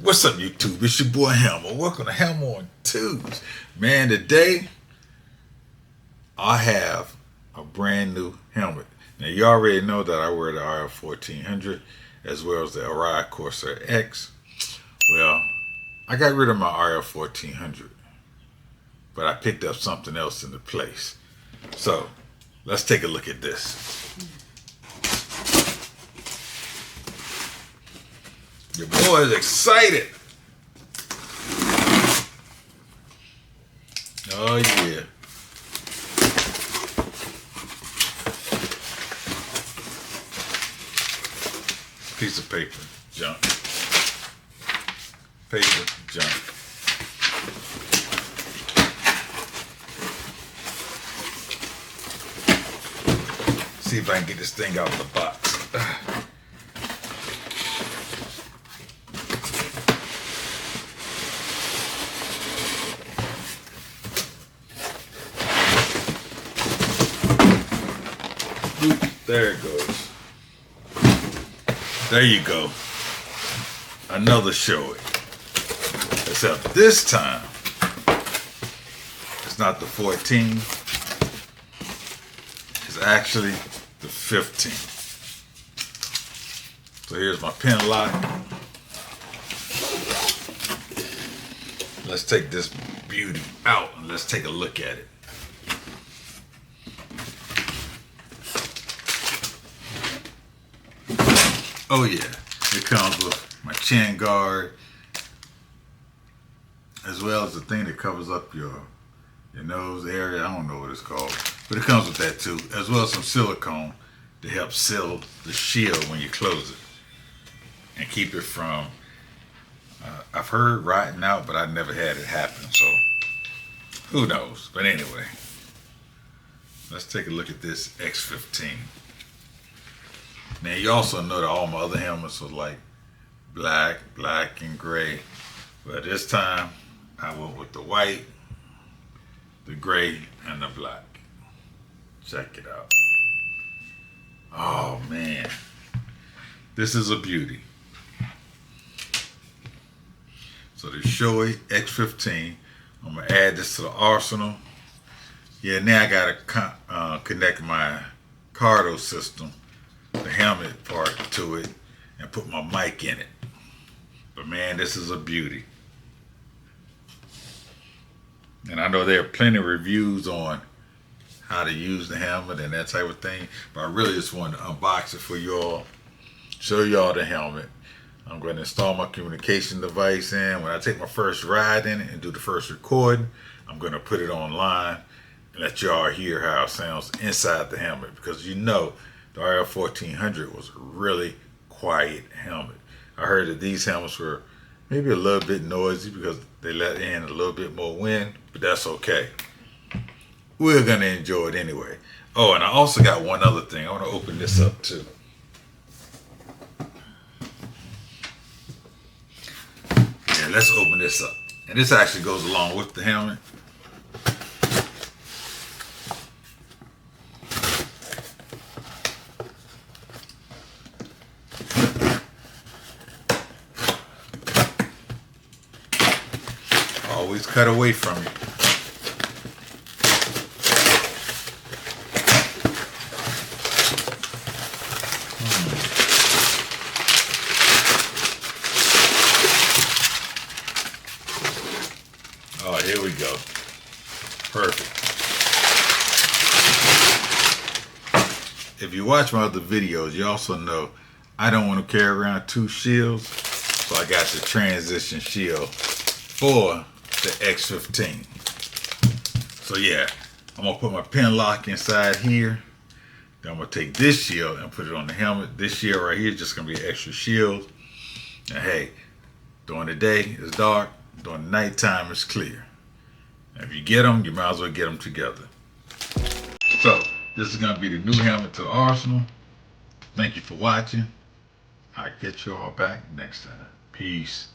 What's up, YouTube? It's your boy Hammer. Welcome to Hammer on Tuesday. Man, today I have a brand new helmet. Now, you already know that I wear the RF 1400 as well as the Orion Corsair X. Well, I got rid of my RF 1400, but I picked up something else in the place. So, let's take a look at this. Your boy is excited. Oh yeah. Piece of paper, junk. Paper, junk. See if I can get this thing out of the box. There it goes. There you go. Another show it. Except this time, it's not the 14. It's actually the 15. So here's my pin lock. Let's take this beauty out and let's take a look at it. Oh yeah, it comes with my chin guard, as well as the thing that covers up your nose area. I don't know what it's called, but it comes with that too, as well as some silicone to help seal the shield when you close it and keep it from, I've heard rotting out, but I've never had it happen, so who knows. But anyway, let's take a look at this X15. Now, you also know that all my other helmets are like black, and gray. But this time, I went with the white, the gray, and the black. Check it out. Oh, man. This is a beauty. So the Shoei X15, I'm going to add this to the arsenal. Yeah, now I got to connect my Cardo system, the helmet part to it, and put my mic in it. But man, this is a beauty. And I know there are plenty of reviews on how to use the helmet and that type of thing, but I really just wanted to unbox it for y'all, show y'all the helmet. I'm going to install my communication device in. When I take my first ride in it and do the first recording, I'm going to put it online and let y'all hear how it sounds inside the helmet, because you know the RF 1400 was a really quiet helmet. I heard that these helmets were maybe a little bit noisy because they let in a little bit more wind, but that's okay. We're going to enjoy it anyway. Oh, and I also got one other thing. I want to open this up too. Yeah, let's open this up. And this actually goes along with the helmet. Always cut away from it. Oh, here we go. Perfect. If you watch my other videos, you also know I don't want to carry around two shields, so I got the transition shield for the X15. So yeah, I'm gonna put my pin lock inside here. Then I'm gonna take this shield and put it on the helmet. This shield right here is just gonna be an extra shield. And hey, during the day it's dark, during the nighttime it's clear. And if you get them, you might as well get them together. So this is gonna be the new helmet to the arsenal. Thank you for watching. I'll get you all back next time. Peace.